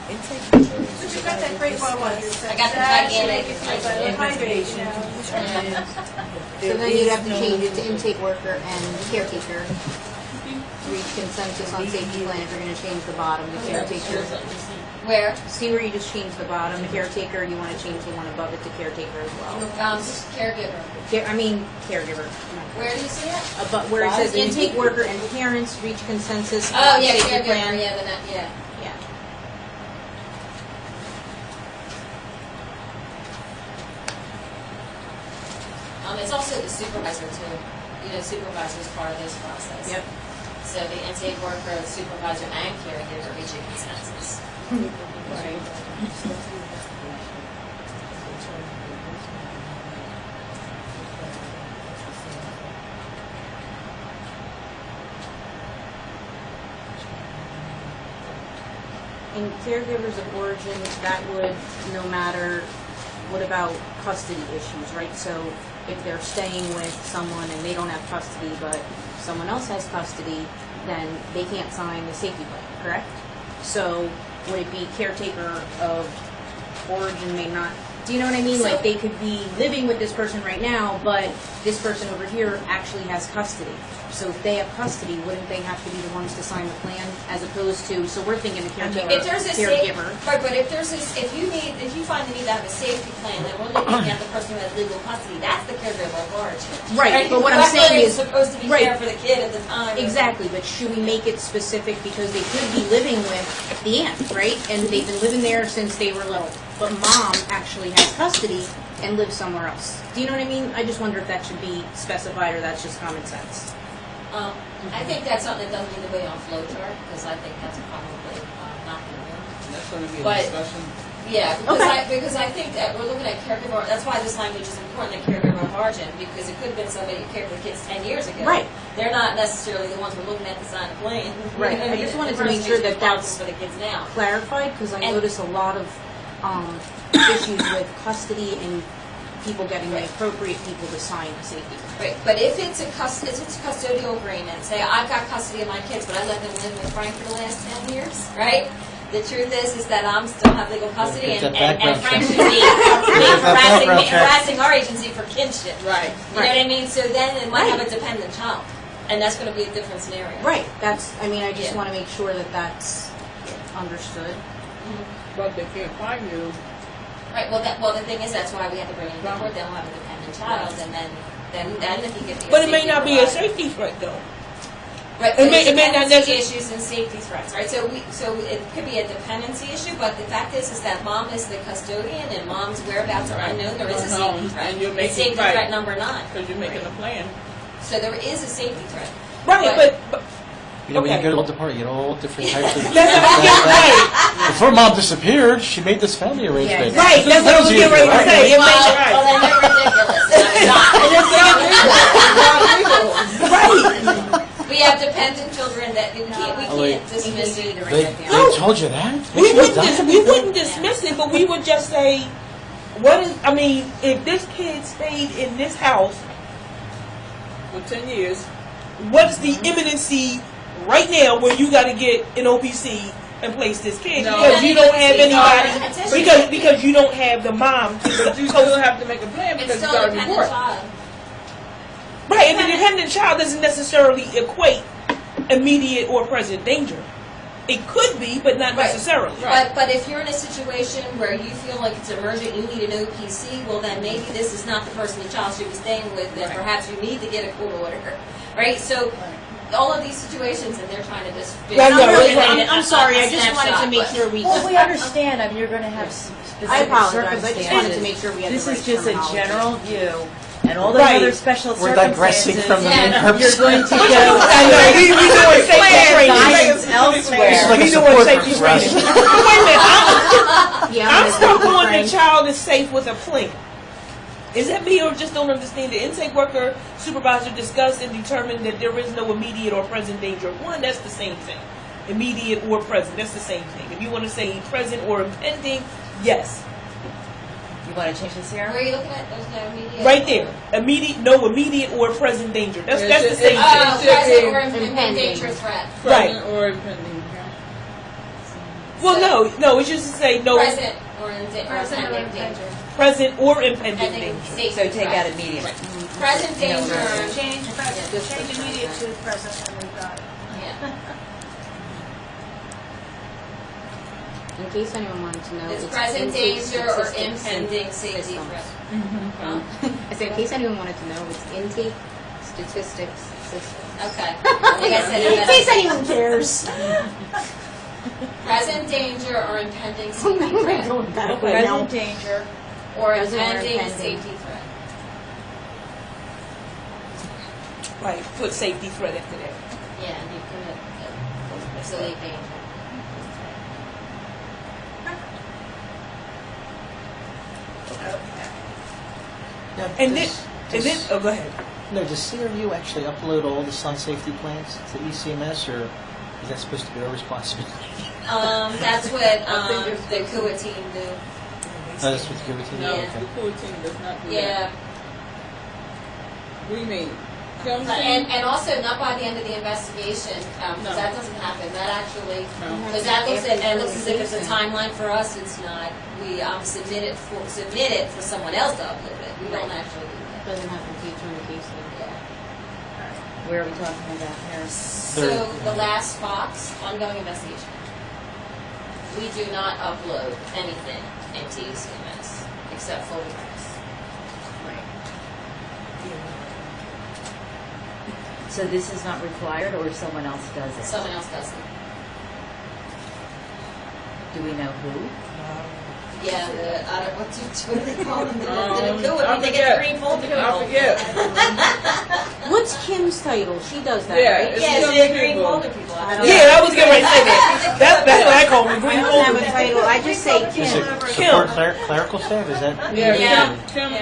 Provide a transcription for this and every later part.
But you got that great one. I got the gigantic. Hydration. So then you'd have to change it to intake worker and caretaker. Reach consensus on safety plan if you're going to change the bottom to caretaker. Where? See where you just changed the bottom to caretaker, you want to change the one above it to caretaker as well. Caregiver. Caregiver. Where do you see it? But where it says intake worker and parents reach consensus Oh, on yeah, safety caregiver. plan. Yeah, yeah. Yeah. It's also the supervisor too. You know, supervisor is part of this process. Yep. So the intake worker, the supervisor, and caregiver reach a consensus. Right. In caregivers of origin, that would, no matter, what about custody issues, right? So if they're staying with someone and they don't have custody, but someone else has custody, then they can't sign the safety plan, correct? So would it be caretaker of origin may not, do you know what I mean? Like they could be living with this person right now, but this person over here actually has custody. So if they have custody, wouldn't they have to be the ones to sign the plan as opposed to, so we're thinking the caretaker, If there's a caregiver. right, but if there's if you find the need to have a safety plan, then we're looking at the person who has legal custody. That's the caregiver of origin. Right, but what I'm That's saying really is, supposed to be right. care for the kid at the time. Exactly, but should we make it specific because they could be living with the aunt, right? And they've been living there since they were little, but mom actually has custody and lives somewhere else. Do you know what I mean? I just wonder if that should be specified or that's just common sense. I think that's something that doesn't need to be on flow chart because I think that's probably not going to work. That's going to be a But- discussion. Yeah, Okay. because I think that we're looking at caregiver. That's why this language is important. That caregiver of origin, because it could have been somebody who cared for the kids 10 years ago. Right. They're not necessarily the ones we're looking at to sign a plan. Right. I just wanted to make sure that that's for the kids now. clarified because I And- notice a lot of issues with custody and people getting the appropriate people to sign the safety plan. Right, but if it's a custodial agreement, say I've got custody of my kids, but I let them live with Frank for the last 10 years, right? The truth is that I'm still have legal custody, It's and a background Frank check. should be background check. harassing our agency for kinship. Right. You know what I mean? So then it might Right. have a dependent child, and that's going to be a different scenario. Right. That's. I mean, I just Yeah. want to make sure that that's understood. But they can't find you. Right. Well, the thing is, that's why we have to bring in the court. Then we'll have a dependent child, and then if you get. But it may not be a safety threat though. Right, It may not dependency necessarily- issues and safety threats, right? So it could be a dependency issue, but the fact is that mom is the custodian and mom's whereabouts are unknown. There is a safety threat. And you're It's making safety threat number 9. because you're making a plan. So there is a safety threat. Right, but You know, when Okay. you go to the department, you get all different types of. that's what I'm getting right. Before mom disappeared, she made this family arrangement. Right, that's what I was getting ready to say. It may Well, then they're ridiculous. No, they're not. right. We have dependent children that we can't dismiss either. They told you that? We She was wouldn't dying. dismiss it, but we would just say, what is? I mean, if this kid stayed in this house, For 10 years. what's the imminency right now where you got to get an OPC and place this kid No. because you don't have anybody Attention. because you don't have the mom. But you still have to make a plan It's because you still a got to dependent report. child. Right, and the dependent child doesn't necessarily equate immediate or present danger. It could be, but not Right. necessarily. But if you're in a situation where you feel like it's emergent, you need an OPC, well then maybe this is not the person the child should be staying with, and perhaps you need to get a court order, right? So all of these situations, and they're trying to just. Yeah, no, I'm sorry. I just wanted to make sure we. Well, we understand. I mean, you're going to have specific I apologize. I circumstances. just wanted to make sure we had This the right is just a terminology. general view, and all those Right. other special We're circumstances. digressing from the main Yeah, purpose. You're going to I go know we doing safety training. guidance This is elsewhere. like a We doing support safety group for us. training. Wait a minute, Yeah, I'm still gonna going be the child is safe with a plan. Is that me or just don't understand the intake worker supervisor discussed and determined that there is no immediate or present danger? One, that's the same thing. Immediate or present, that's the same thing. If you want to say present or impending, yes. You want to change this Where here? are you looking at? There's no immediate. Right there. No immediate or present danger. That's the It's- same it's- thing. Present or Impending. danger threat. Right. Present or impending. Well, no, it's just to say no Present or impending danger. present or impending Pending danger. safety So take threat. out immediate. Present danger. Change present, change immediate to present, and we've got it. Yeah. In case anyone wanted to know, It's it's present intake danger or statistics impending safety systems. threat. I said, in case anyone wanted to know, it's intake statistics systems. Okay. Like I said, In case anyone cares. present danger or impending safety I'm threat. going back Okay. right now. Present danger. Or Present or impending impending. safety threat. Right, put safety threat after that. Yeah, and you put absolute danger. Now, And does- oh, go ahead. No, does CRU actually upload all the sun safety plans to ECMS, or is that supposed to be our responsibility? That's what the KUA team do. Oh, that's what you give it to No, me? Yeah. the pool team does not do that. Yeah, What do you mean? Film but, team? and also not by the end of the investigation, because No. that doesn't happen. That actually, No. because that looks at, and it looks as if it's a Investigation. timeline for us. It's not. We submit it for someone else to upload it. We don't actually do that. Doesn't happen until you turn the case in. Yeah. Where are we talking about here? So the last box, ongoing investigation. We do not upload anything into ECMS except photographs. So this is not required, or someone else does it? Someone else does it. Do we know who? Yeah, I don't, what do they call them? The I KUA, they get a green folder. I forget. What's Kim's title? She does that, Yeah, right? it's- Yeah, Some it's a green people. folder people. I don't Yeah, I was getting ready to say that. That's what I call them, I green don't have a folder. title. I just say Is Kim. it support clerical staff? Is that? Yeah, Yeah.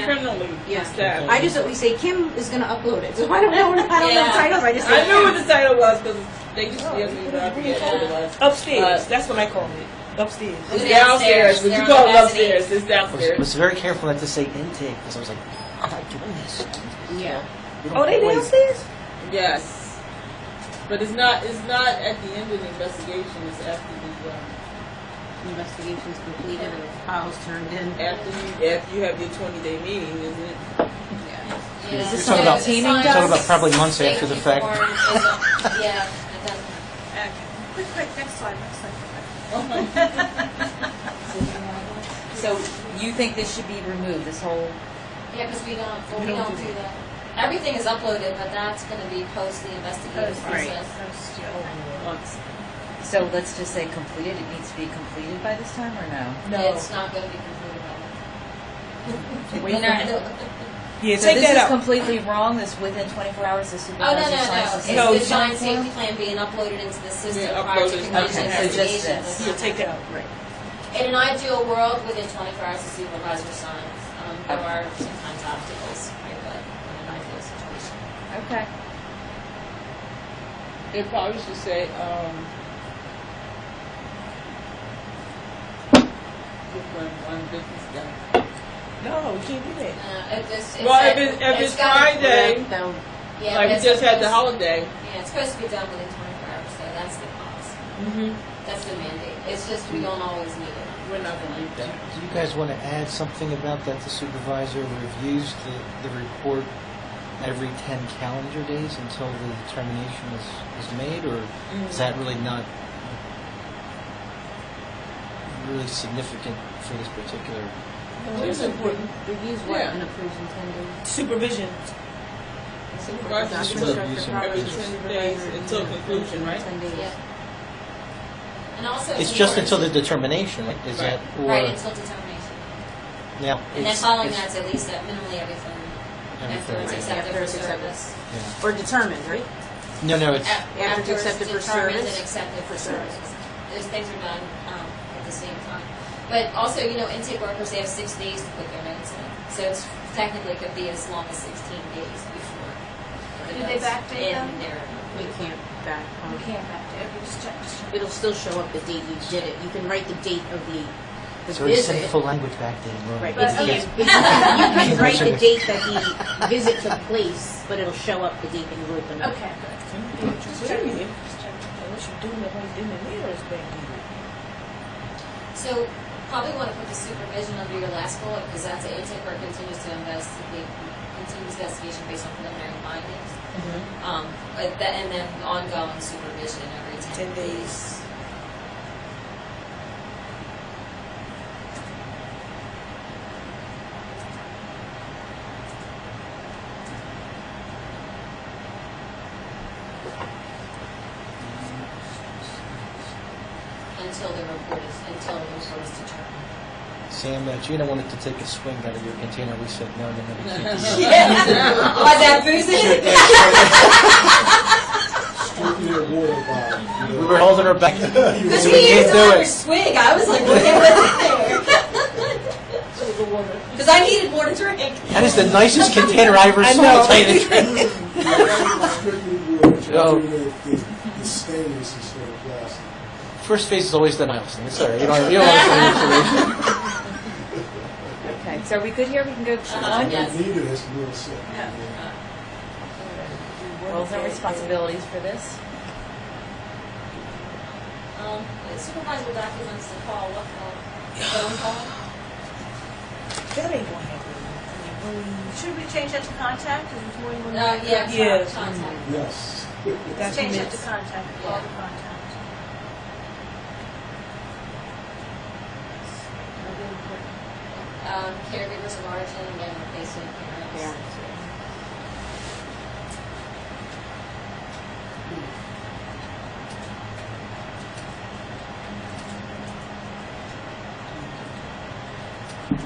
criminally Yeah. staff. I just always say Kim is going to upload it. So I don't know. I don't know Yeah. titles. I just say I knew Kim. what the title was because they used to ask me, but I forget what it was. Upstairs, that's what I call it. Upstairs. It's They're downstairs, but they're you on call the it mezzanine. upstairs. It's I downstairs. was very careful not to say intake because I was like, I'm not doing this. Yeah. We don't Oh, they always- downstairs? Yes, but it's not at the end of the investigation. It's after Investigation's completed and the files turned in. after you have your 20-day meeting, isn't it? Yeah. Is this So something the about teaming sign- does? Talking about probably months after the safety fact. form is yeah, it doesn't. Quick, next slide, next slide. So you think this should be removed, this whole, Yeah, because we don't We don't do do that. Everything is uploaded, but that's going to be post the investigative process. Once. so let's just say completed, it needs to be completed by this time, or no? No. It's not going to be completed by then. Wait We're not- Yeah, So take this that is out. completely wrong, this within 24 hours the Oh, supervisor no. signs the It's No, the it's giant safety form? safety plan being uploaded into the system Yeah, prior to uploaded. completion Okay, of so just investigation. this. does Yeah, not take that happen. out. Right. In an ideal world, within 24 hours, the supervisor signs. There Okay. are sometimes obstacles, right, but in an ideal situation. Okay. It probably should say, one business day. No, we can't do that. Well, if it's Friday, That'll- yeah, like we it's just had the supposed- holiday, Yeah, it's supposed to be done within 24 hours, so that's the cause. Mm-hmm. That's the mandate. It's just we don't always need it. we're not gonna do that. Do you guys want to add something about that the supervisor reviews the report every 10 calendar days until the determination is made, or is that really not really significant for this particular? It's important. Reviews what Yeah. and approves in 10 days. Supervision. Supervisor Document should structure reviews and every properly. 10 days until conclusion, right? 10 days. Yeah. And also, It's just until the determination, right? Is Right. that, or right until determination. now? And then it's- following it's- that's at least minimally everything after it's Right. accepted After for it's accepted. service. Yeah. Or determined, right? No, it's After it's accepted for determined service? and accepted for service. Those things are done at the same time. But also, intake workers, they have 6 days to put their notes in. So it's technically could be as long as 16 days before. the Do they notes backdate in them? their- You can't back. You can't back to every check. It'll still show up the date you did it. You can write the date of the it's already visit. said full language back then. Roy. Right. But, It's the, okay. you can write the date that the visit took place, but it'll show up the date that you wrote the note. Okay, good. Wait a minute. Unless you're doing it right then and there, it's back here. So probably want to put the supervision under your last bullet, because that's an intake where it continues to investigate, continues investigation based on preliminary findings. But that, and then ongoing supervision every 10 days. Until the report is determined. Sam, Gina wanted to take a swing out of your container. We said no, no, no. We can't do that. Yeah. Was that boozing? Strictly a water bottle. We were holding her back. Because So he we used can't do another it. swig. I was like, looking what's in there. Because I needed more to drink. That is the nicest container I ever saw. I'll tell you the truth. Strictly water. Oh. It's stainless instead of plastic. First phase is always the nicest thing. It's all right. You don't want to information. Okay, so are we good here? We can go on? Yes. Neither has to be a set. Roles and responsibilities for this? The supervisor documents the call, what phone call? That ain't gonna happen. Should we change that to contact? Is it more than one? Yeah, Yeah. contact. Yes. Let's change that to Documents. contact, call to contact. Caregivers of origin, again, replacing parents.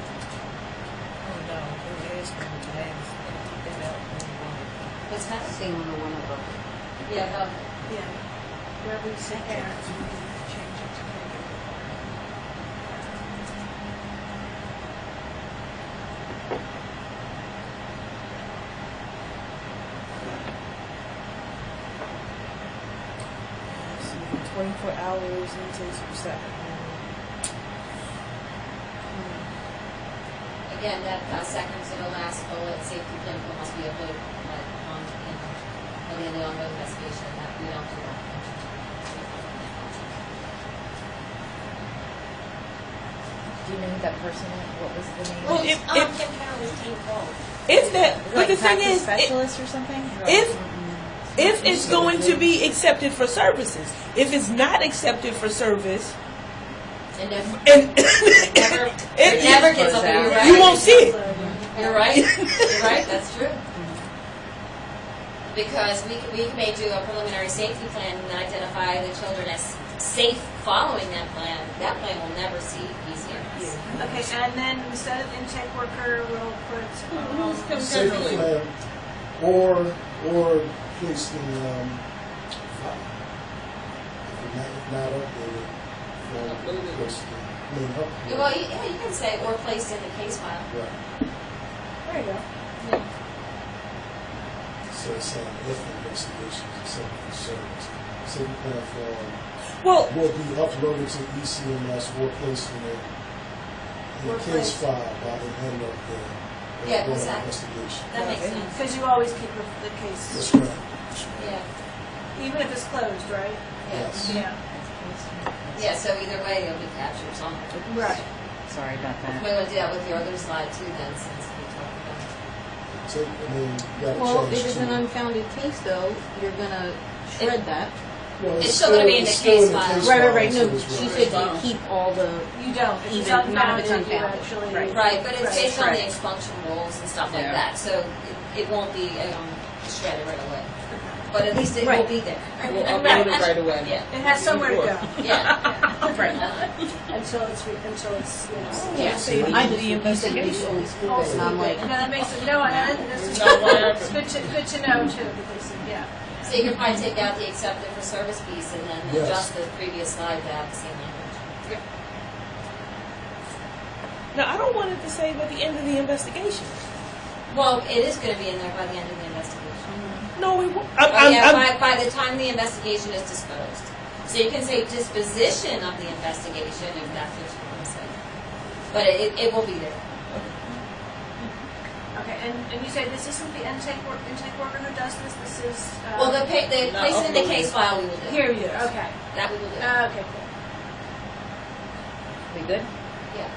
Oh no, it is going to happen. Keep that out. What's that? Same on the one above. Yeah, Yeah. Where we say parents, we need to change it to caregiver. So 24 hours into second. again, that second to the last bullet, safety clinical must be uploaded on, and then the ongoing investigation, that we don't do that. Do you know who that person is? What was the name? Well, if Kim Carroll's team called. if that, Is it but like the a thing practice is, specialist or something? if it's going to be accepted for services, if it's not accepted for service, And never, and never, it never gets up. You're right. you won't see it. You're right. You're right. That's true. Because we may do a preliminary safety plan and identify the children as safe following that plan. That plan will never see PCMS. Okay, and then instead of intake worker, we'll put, Safety plan, or placed in, file. If not updated, placed in, Yeah, well, you can say or placed in the case file. Right. there you go. So it's saying if investigations accepted for service. Safety plan form Well, will be uploaded to ECMS or placed in Or the case placed. file by the end of the Yeah, ongoing exactly. investigation. That makes sense. Because you always keep the case, That's right. Yeah. even if it's closed, right? Yes. Yeah. Yeah. So either way, it'll be captured somewhere. Right. Sorry about We that. want to do that with your other slide too, then, since we talked about it. So, I mean, you gotta Well, change if it's an to- unfounded case, though, you're gonna shred that. Well, It's still gonna be in the it's still case in the file. case Right, right, file, right. so No, it's she right. said you keep all the, You don't. If it's Even none of it's unfounded, you unfounded. actually. Right. Right, but it's Right. based on the Right. expunction rules and stuff like Yeah. that, so it won't be shredded right away. But at least it will Right. be there. We'll upload it right away. Yeah. It has somewhere to go. Yeah. right. Until it's, Yeah. I just, you said you used to always do it, and I'm like, No, that makes it, no, and this is, No, whatever. it's good to know too, because, yeah. So you can probably take out the accepted for service piece and then Yes. adjust the previous slide to have the same language. now I don't want it to say by the end of the investigation. Well, it is going to be in there by the end of the investigation. No, it won't. By the time the investigation is disposed. So you can say disposition of the investigation if that's what you want to say. But it will be there. Okay, and you say this isn't the intake worker who does this, this is, Well, the place in the uploaded. case file we will do. here you, okay. That we will do. Okay, cool. We good? Yeah.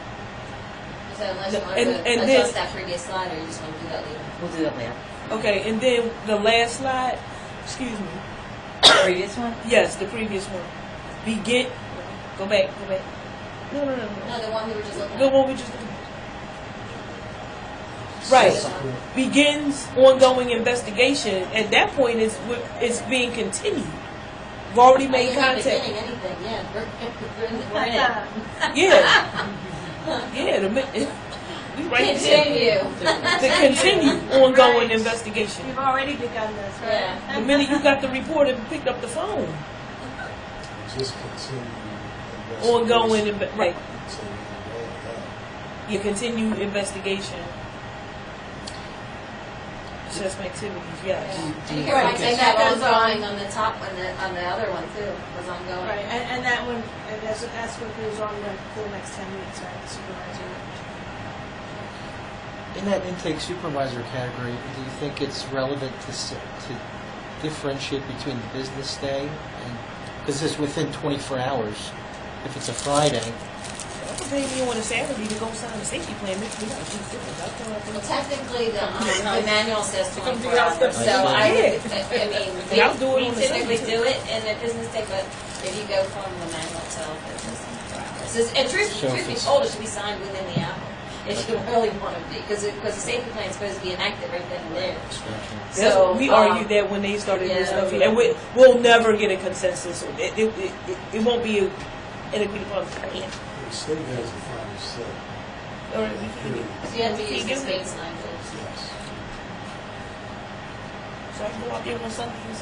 So unless you want And- to and adjust then- that previous slide, or you just want to do that later. We'll do that later. Okay, and then the last slide, excuse me. Previous one? Yes, the previous one. Begin. Go back. No. No, the one we were just looking The at. one we just. Right. Begins ongoing investigation. At that point, it's being continued. We've already made You're not contact. beginning anything, yeah. We're in it. Yeah. We right there. Continue. To continue ongoing investigation. You've already begun this, right? Yeah. The minute you got the report and picked up the phone, Just continue. ongoing, right? So, You continue investigation. Assessment activities, yes. And you can write say that ongoing on the top, on the other one too, was ongoing. Right, and that one, and that's what goes on for the next 10 weeks, right, the supervisor. In that intake supervisor category, do you think it's relevant to differentiate between the business day and, because it's within 24 hours. If it's a Friday, I'm paying you on a Saturday to go sign a safety plan. We gotta do different. Well, technically, the manual says Come 24 do our hours, stuff. so Yeah. I mean, Y'all do it we on the typically same do it in the business day, but if you go from the manual itself, it's just 24 hours. And truth So if be it's- told, it should be signed within the hour, if you really want to be, because the safety plan is supposed to be enacted right then and there. So, we argued that when they started this yeah. stuff, and we'll never get a consensus. It won't be an agreed upon plan. The state has a final say. All right, we can Period. So you have to use Can't the get state it. language. Yes. So I can go out there on Sundays.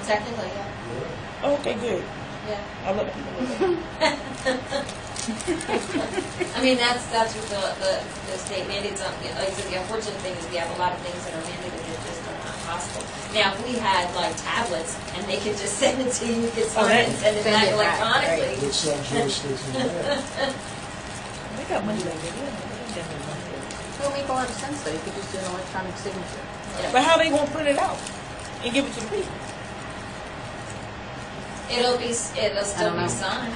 Technically, yeah. Yeah. Oh, okay, good. Yeah. I'll let people know that. I mean, that's what the state mandates. Like I said, the unfortunate thing is we have a lot of things that are mandated that just are not possible. Now, if we had like tablets and they could just send it to you, you could sign it and send it Send back it back, electronically. Which jurisdiction you have? They got money like that. They got money. It'll make a lot of sense though, you could just do an electronic signature. But how they gonna print it out and give it to the people? It'll still know. be signed.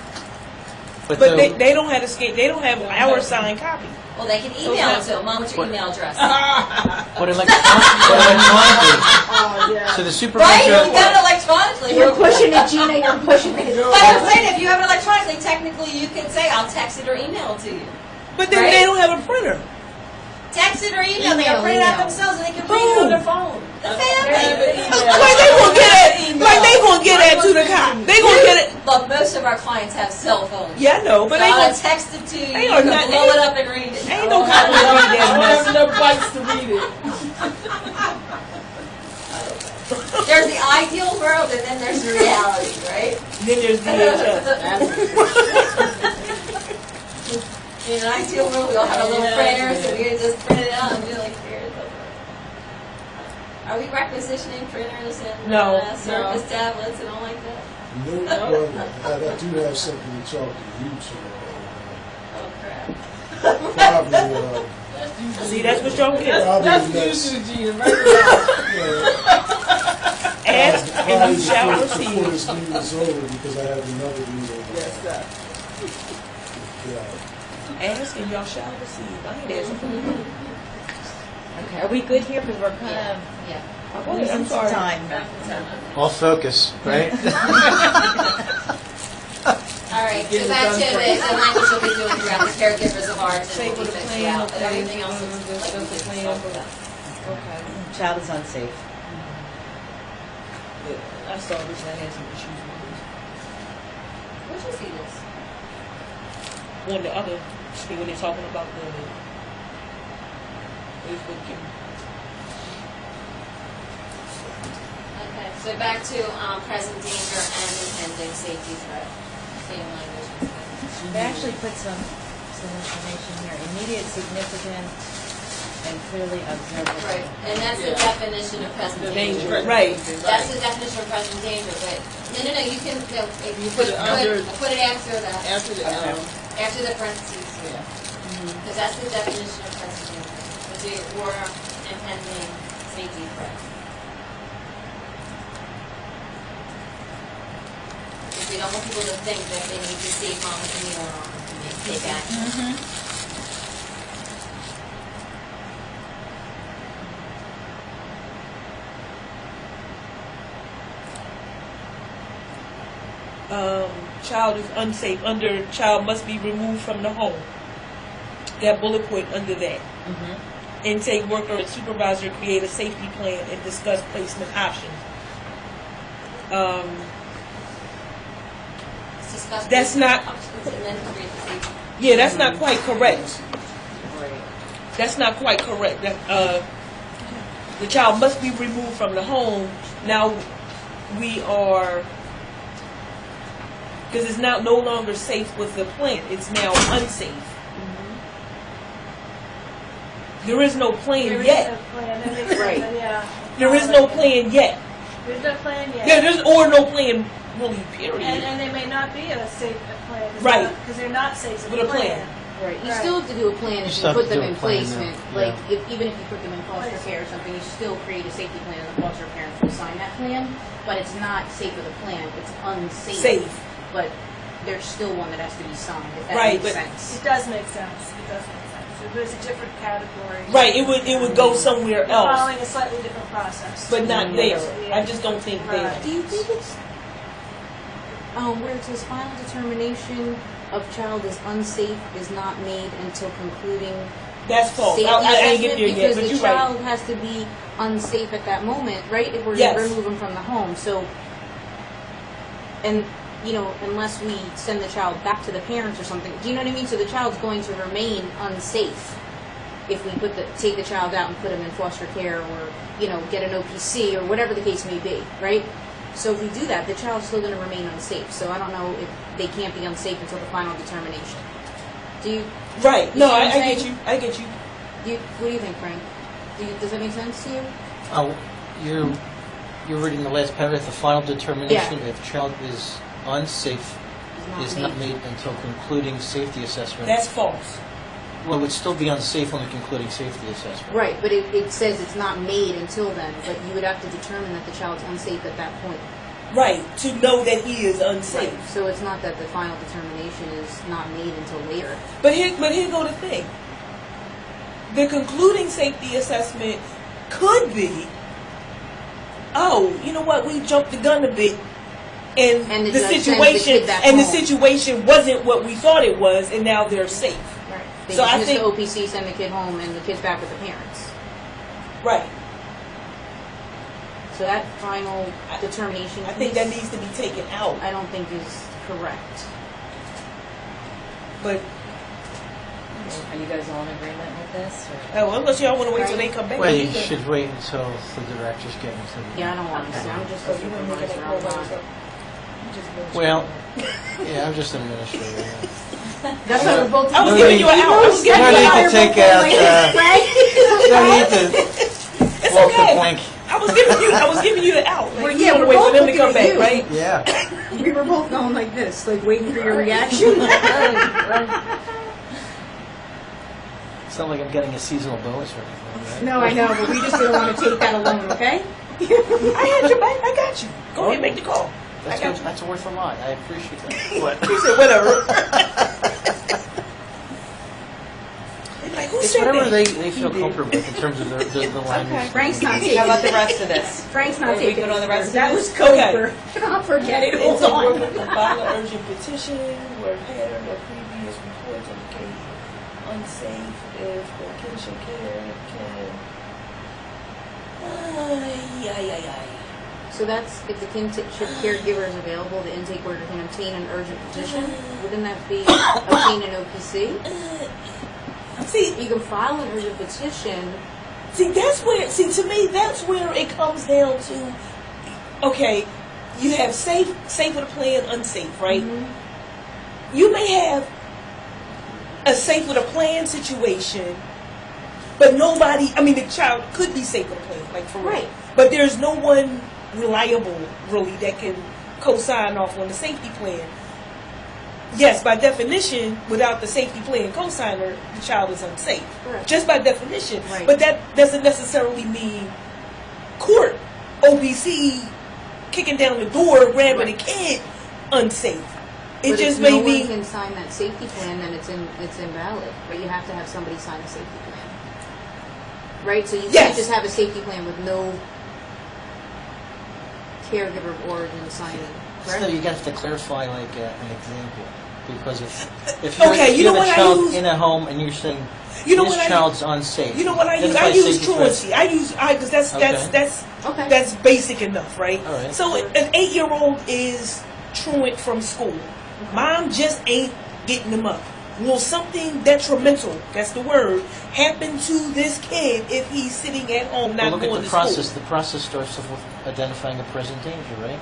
but But though, they don't have they don't have our signed copy. Well, they can email it to them. Mom, what's your email address? but electronically, Oh, yeah. so the Right? supervisor. You got it electronically. You're pushing it, Gina, you're pushing it. But I'm saying, if you have it electronically, technically you could say, I'll text it or email it to you. But then Right? they don't have a printer. Text it or email. They can Email, print it out email. themselves and they can read it on their phone. The family. Like they gonna get it. Like they gonna get that to the cop. They gonna get it. Look, most of our clients have cell phones. Yeah, I know, but they I'll gonna. text it to you. They You are can not- blow it up and read it. Ain't no I cop gonna read don't have that enough bites to read it. There's the ideal world and then there's the reality, right? mess. Then there's DHS. In an ideal world, we all have a little printer, so we can just print it out and be like, here it is. Are we requisitioning printers and No. Surface tablets and all like that? No, well, I do have something to talk to you Oh crap. Probably, See, that's what y'all get. probably That's next, you, Gina. Right now. Ask and probably you shall before receive. this meeting is over, because I have another meeting. Yes, sir. Yeah. Ask and y'all shall receive. I ain't asking for you. Okay, are we good here? Because we're kind of Yeah. I'm losing some sorry. time. Off focus, right? All right, Get so it back done to quick. the language we'll be doing throughout the caregivers of ours and Say we'll for be the fixed plan, out, but okay, everything else is that's like we the just plan. talked about. Okay. Child is unsafe. I saw this and I had some issues with Where'd you see this? this. On the other, see when they're talking about the Facebook and Okay, so back to present danger and impending safety threat. Same language. They actually put some information here. Immediate, significant, and clearly observable. Right, and that's the definition of present danger. danger. Right. That's the definition of present danger, but, no, you can, no, if you Put it under- put it after that, After the after the parentheses, yeah. because that's the definition of present danger, which is or impending safety threat. If We don't want people to think that they need to stay home with a needle on and take action. Child is unsafe. Under child must be removed from the home. That bullet point under that. Intake worker and supervisor create a safety plan and discuss placement options. Let's discuss That's not- options and then create the safety. Yeah, that's not quite correct. That's not quite correct. That, the child must be removed from the home. Now we are, because it's now no longer safe with the plan. It's now unsafe. There is no plan There is yet. no plan, that makes sense, Right. yeah. There is no plan yet. There's no plan yet. Yeah, there's or no plan really. Period. And they may not be a safe plan. Right. Because they're not safe With a plan. Right. You Right. still have to do a plan You if still you have put to them do a in plan, placement. yeah. Like, even if you put them in foster care or something, you still create a safety plan and the foster parents will sign that plan. But it's not safe with a plan, it's unsafe. Safe. But there's still one that has to be signed, if that Right, makes but- sense. It does make sense. It does make sense. But it's a different category. Right. It would go somewhere You're else, following a slightly different process. but not there. Yeah. I just don't think there. Right. Do you think it's, where it says final determination of child is unsafe is not made until concluding That's false. safety I ain't get assessment? there yet, Because but the you're right. child has to be unsafe at that moment, right? If we're Yes. gonna remove them from the home, so, and, you know, unless we send the child back to the parents or something, do you know what I mean? So the child's going to remain unsafe if we take the child out and put him in foster care or, you know, get an OPC or whatever the case may be, right? So if we do that, the child's still going to remain unsafe. So I don't know if they can't be unsafe until the final determination. Do you, Right. You No, see what I'm I get saying? you. I get you. what do you think, Frank? Does that make sense to you? Oh, you're reading the last paragraph. The final determination if child is unsafe is not made until concluding safety assessment. That's false. Well, it would still be unsafe when concluding safety assessment. Right, but it says it's not made until then, but you would have to determine that the child's unsafe at that point. Right. To know that he is unsafe. So it's not that the final determination is not made until later. But here go the thing. The concluding safety assessment could be, oh, you know what? We jumped the gun a bit, and And the the judge sends the situation kid back and the home. situation wasn't what we thought it was, and now they're safe. Right. They So I dismiss think- the OPC, send the kid home, and the kid's back with the parents. Right. So that final determination I think that piece, needs to be taken out. I don't think is correct. But Are you guys all in agreement with this? Or? well, unless y'all want to wait till they come back. Well, you can- should wait until the directors get into the... Yeah, I don't want to say. I'm just a Oh, you want to make it supervisor. a I'm not. Well, yeah, I'm just an administrator. Yeah. That's why we're both. I was No giving need- you an out. I was giving no you an need out. to take out, no need to It's walk the okay. plank. I was giving you the out. Like, Well, you yeah, wanna we're wait for both them to come looking back, at you. right? Yeah. We were both going like this, like waiting for your reaction. It's not like I'm getting a seasonal bonus or anything, right? No, I know, but we just didn't want to take that alone, okay? I had your back. I got you. Go ahead, make the call. That's worth a lot. I appreciate that. What? He said, whatever. They're like, who It's said whatever that? they feel comfortable with in terms of the language. Frank's not taking How about the rest of this? Frank's not Are we taking good on the rest of That this? was code Okay. for, I'll forget it, hold Intake on. worker compile an urgent petition where pattern of previous reports indicate unsafe if the kinship care can. Ay. So that's, if the kinship caregiver is available, the intake worker can obtain an urgent petition. Wouldn't that be obtain an OPC? See, You can file an urgent petition. to me, that's where it comes down to, okay, you have safe with a plan, unsafe, right? You may have a safe with a plan situation, but the child could be safe with a plan, like for real. Right. But there's no one reliable, really, that can co-sign off on the safety plan. Yes, by definition, without the safety plan co-signer, the child is unsafe. Correct. Just by definition. Right. But that doesn't necessarily mean court, OBC, kicking down the door, grabbing a kid, unsafe. It But just if may no be. one can sign that safety plan, then it's invalid. But you have to have somebody sign a safety plan, right? So you Yes. can't just have a safety plan with no caregiver of origin signing. So Correct? you have to clarify like an example, because if you Okay, you have know a what I child use? in a home and you're saying You know this what I child's unsafe. You know what I use? Identify I use safety threats. truancy. Because that's Okay. Okay. that's basic enough, right? All right. So an 8-year-old is truant from school. Mom just ain't getting them up. Will something detrimental, that's the word, happen to this kid if he's sitting at home But not look going at to the process. school? The process starts off with identifying a present danger, right?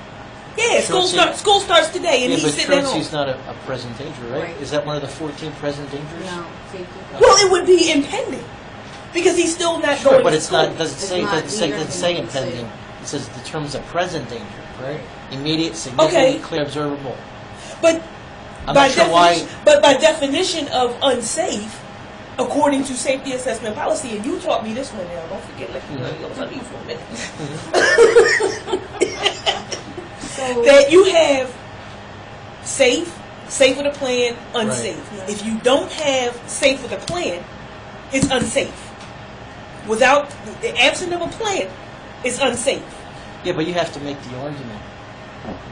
Yeah, Truancy- school starts today, and yeah, he's but sitting at home. truancy's not a present danger, right? Right. Is that one of the 14 present dangers? No, safety plan. Well, it would be impending because he's still not Sure, going but to it's school. not. Doesn't It's say. not Doesn't say. either Doesn't say thing you say. impending. It says the terms of present danger, right? Immediate, significant, Okay. clear, observable. But I'm by not sure why. definition, but by definition of unsafe, according to safety assessment policy, and you taught me this one now. Don't forget, let me tell you for a minute. So That you have safe with a plan, unsafe. Right. If you don't have safe with a plan, it's unsafe. Without the absence of a plan, it's unsafe. Yeah, but you have to make the argument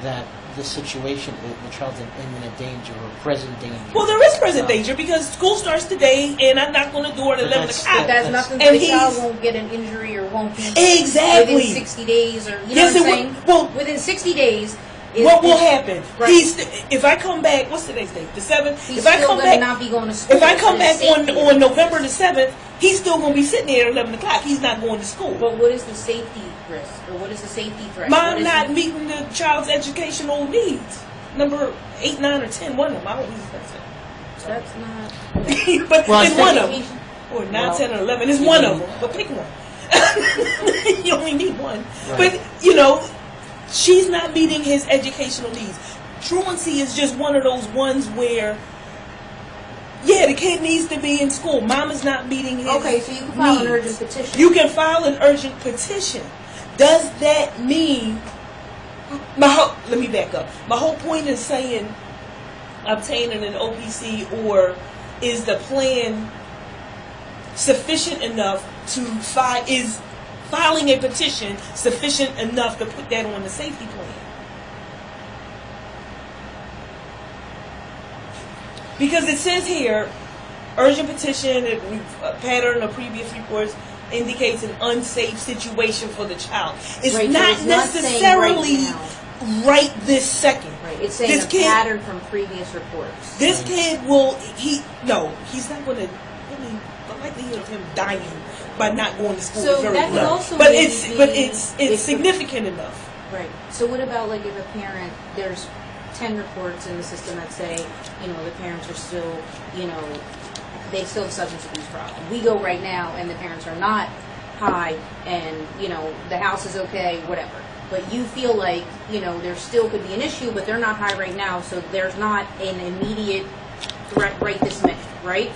that the situation, the child's in imminent danger or present danger. Well, there is present danger because school starts today, and I'm not going to do it at But 11 that's- o'clock. that's That's- nothing. and The child he's- won't get an injury or won't be Exactly. within 60 days, or you know Yes, what I'm it saying. will- well- within 60 days. Is, What will is- happen? Right. If I come back, what's today's date? The 7th. He's If I still come going to back, not be going to school. if I come for his back safety. on November the 7th, he's still going to be sitting there at 11 o'clock. He's not going to school. But what is the safety risk, or what is the safety threat? Mom What is not the- meeting the child's educational needs. Number 8, 9, or 10. One of them. I don't use that. That's not. But Well, I it's think- one of them. Or 9, 10, or 11. It's one of them. But pick one. You only need one. Right. But, she's not meeting his educational needs. Truancy is just one of those ones where, yeah, the kid needs to be in school. Mom is not meeting his Okay, so you can file an needs. urgent petition. You can file an urgent petition. Does that mean... let me back up. My whole point is saying obtaining an OPC, or is the plan sufficient enough to is filing a petition sufficient enough to put that on the safety plan? Because it says here, urgent petition, a pattern of previous reports indicates an unsafe situation for the child. It's Right, so not it's not saying necessarily right right this second. Right, it's saying This a kid- pattern from previous reports. This kid he's not going to, the likelihood of him dying by not going to school So is very that could low. also But maybe it's be if- significant enough. Right. So what about like if a parent, there's 10 reports in the system that say, the parents are still, they still have substance abuse problem. We go right now and the parents are not high and, the house is okay, whatever. But you feel like, there still could be an issue, but they're not high right now, so there's not an immediate threat right this minute, right?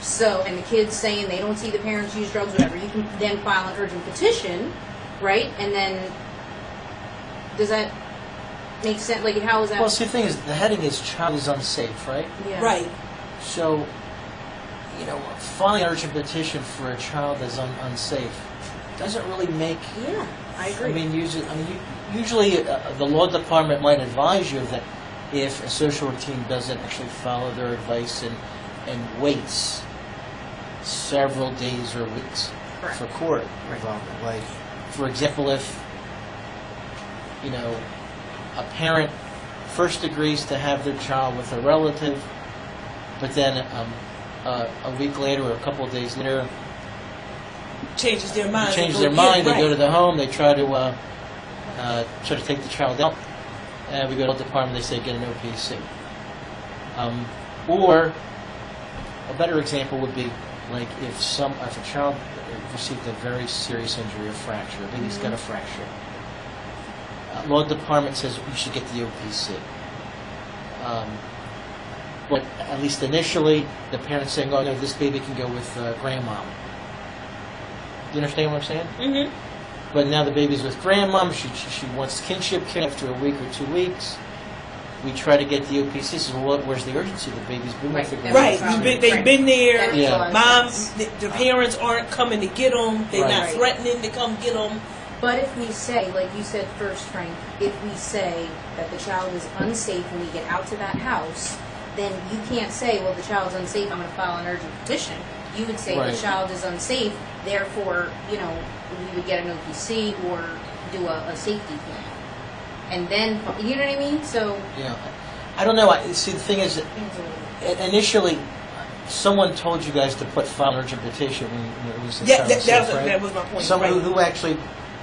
So, and the kid's saying they don't see the parents use drugs, whatever. You can then file an urgent petition, right? And then, does that make sense? Like, how is that? Well, see, the thing is, the heading is child is unsafe, right? Yeah. Right. So, filing an urgent petition for a child that's unsafe doesn't really make. Yeah, I agree. Usually the law department might advise you that if a social routine doesn't actually follow their advice and waits several days or weeks Correct. for court involvement. Like, for example, if a parent first agrees to have their child with a relative, but then a week later or a couple of days later Changes their mind. change their mind. They go to the home. They try to take the child out, and we go to the department. They say get an OPC. Or a better example would be like if a child received a very serious injury, a fracture. A baby's got a fracture. Law department says you should get the OPC. But at least initially, the parent's saying, "Oh no, this baby can go with grandmom." Do you understand what I'm saying? Mm-hmm. But now the baby's with grandmom. She wants kinship care after a week or 2 weeks. we try to get the OPC. Says, well, where's the urgency? The baby's been with the Right. grandma. Right, they've been there. Yeah. Mom, the parents aren't coming to get them. They're not Right. threatening to come get them. But if we say, like you said first, Frank, if we say that the child is unsafe when we get out to that house, then you can't say, well, the child's unsafe, I'm going to file an urgent petition. You would say Right. the child is unsafe, therefore, we would get an OPC or do a safety plan. And then, you know what I mean? So, Yeah, I don't know. See, the thing is, initially, someone told you guys to file an urgent petition when it was in Yeah, town, right? that was my point. Someone right. who actually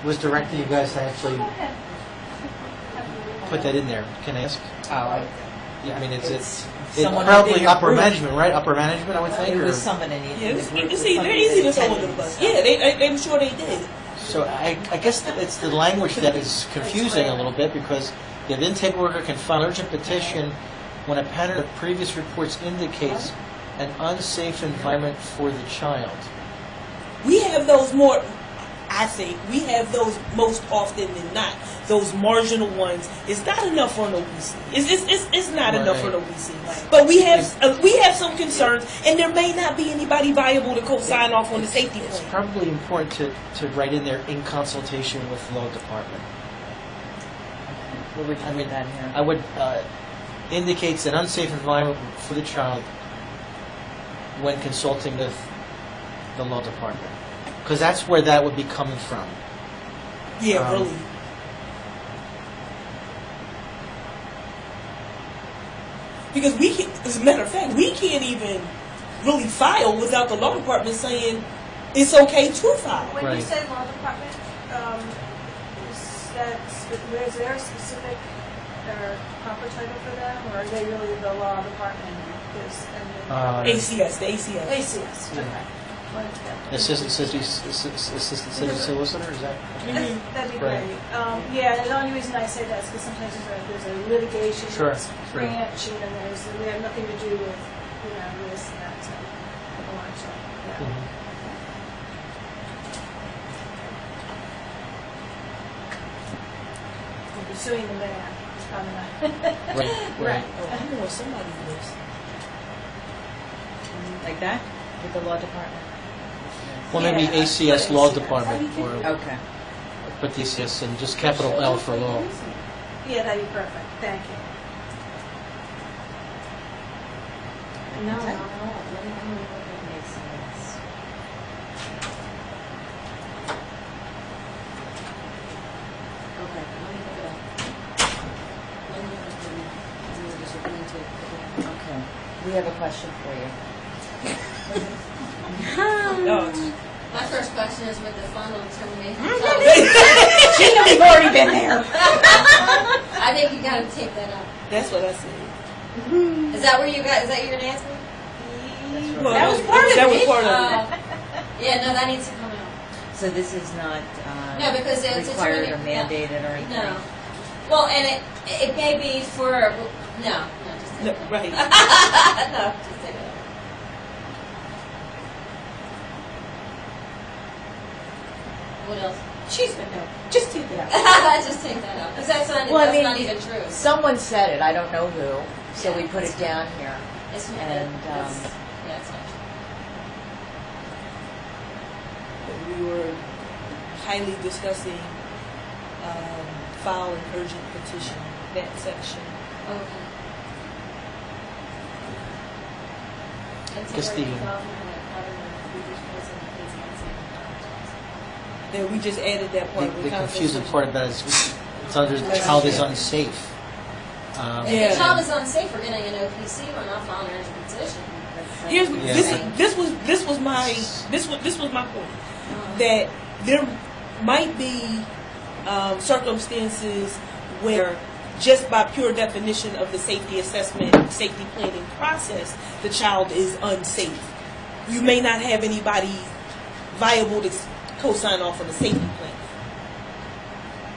was directing you guys to actually put that in there. Can I ask? Oh, Yeah, I mean, it's someone probably within your upper group. management, right? Upper management, I would think. it or- was somebody in Yeah, the group. they're easy to throw under the bus. Yeah, I'm sure they did. So I guess that it's the language that is confusing a little bit because the intake worker can file an urgent petition when a pattern of previous reports indicates an unsafe environment for the child. We have those more. I think we have those most often than not. Those marginal ones. It's not enough for an OPC. It's not enough for an OPC. But we have some concerns, and there may not be anybody viable to co-sign off on the safety It's plan. probably important to write in there in consultation with the law department. Where would you I mean, put that here? I would indicates an unsafe environment for the child when consulting with the law department, because that's where that would be coming from. Yeah, really. Because as a matter of fact, we can't even really file without the law department saying it's okay to file. When you Right. say law department, is there a specific or proper title for them, or are they really the law department? ACS, the ACS. ACS, Yeah. okay. Like that. Assistant city solicitor, is that? That'd be Right. great. Yeah, and the only reason I say that is because sometimes there's a litigation Sure, that's sure. branching, and we have nothing to do with, this and that, so. Yeah. Mhm. We'll be suing the mayor. It's probably not. Right. I know where somebody lives. Like that? With the law department? Well, maybe Yeah, ACS put law ACS. department, or Okay. put the ACS and just capital L for law. Yeah, that'd be perfect. Thank you. No, let me look at ACS. okay, let me look it up. Let me look at it. We were just agreeing to it. Okay. We have a question for you. No. My first question is with the final termination. She knows we've already been there. I think you gotta take that out. That's what I said. Is that where you got, is that you're gonna answer? Well, That was part of that it. was part of it. Yeah, no, that needs to come out. So this is not No, because it's required or really- no. mandated or anything? No. Well, and it may be for, no, just take No, it out. right. No, just take it out. What else? She's been no. Just take that out. Just take that out, because that's not, Well, I that's mean, not even true. Someone said it, I don't know who, so we put it down here. It's, and, yeah, it's not true. We were highly discussing file an urgent petition, that section. Okay. Guess the- Then we just added that part. The confusing part about it is it's under the child is unsafe. If Yeah. the child is unsafe, we're getting an OPC, we're not filing an urgent petition. Here's Yeah. this was my point, that there might be circumstances where just by pure definition of the safety assessment, safety planning process, the child is unsafe. You may not have anybody viable to co-sign off on the safety plan.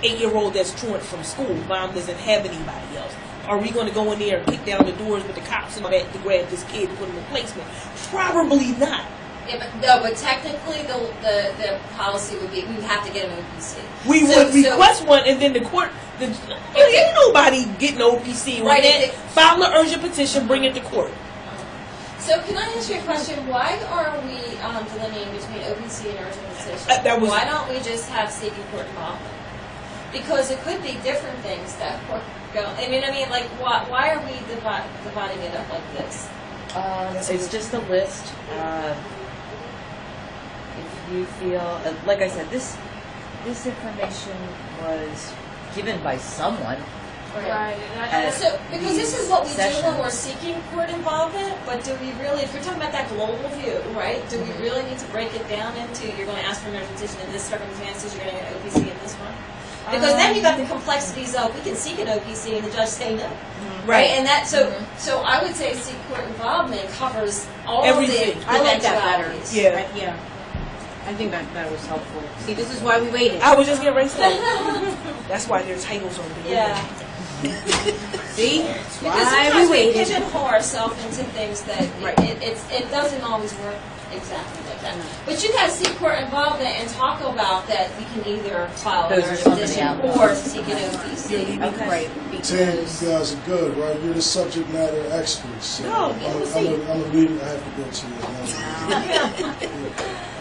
8-year-old that's truant from school, mom doesn't have anybody else. Are we going to go in there and kick down the doors with the cops and all that to grab this kid and put him in placement? Probably not. Yeah, but no, but technically the policy would be we would have to get an OPC. We So- would so- request one, and then the court. Ain't nobody getting OPC. Right, Then it- file an urgent petition, bring it to court. So can I ask you a question? Why are we delineating between OPC and urgent petition? That was- Why don't we just have seeking court involvement? Because it could be different things that were going. I mean, like why are we dividing it up like this? It's just a list. If you feel, like I said, this information was given by someone. Right. And So, because this is what we do when Sessions. we're seeking court involvement, but do we really, if you're talking about that global view, right, do we really need to break it down into, you're going to ask for an urgent petition in this circumstances, you're going to get an OPC in this one? Because then you got the complexities of, we can seek an OPC and the judge say no. Right, and that, so I would say seek court involvement covers all Everything. of the I like that better. eventualities. Yeah. Yeah. I think that was helpful. See, this is why we waited. I was just getting ready to say. That's why their titles on the Yeah. See? Because Why sometimes we we waited. pigeonhole ourselves into things that Right. it doesn't always work exactly like that. But you guys seek court involvement and talk about that we can either file an Those are urgent some of the petition outlets. or seek an OPC. Okay. Right. Tim, you Because guys are good, right? You're the subject matter experts. So No, I'm have a seat. a meeting I have to go to.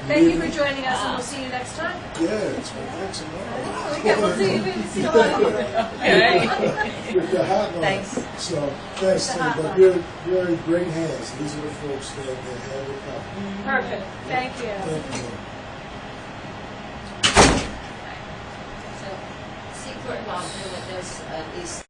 thank you for joining us, and we'll see you next time. Yeah, it's my thanks tomorrow. Okay, we'll see you a lot of you. With the hot one. Thanks. So, thanks, Tim. But you're in great hands. These are the folks that have it covered. Perfect, thank you. Thank you. So seek court involvement with those at least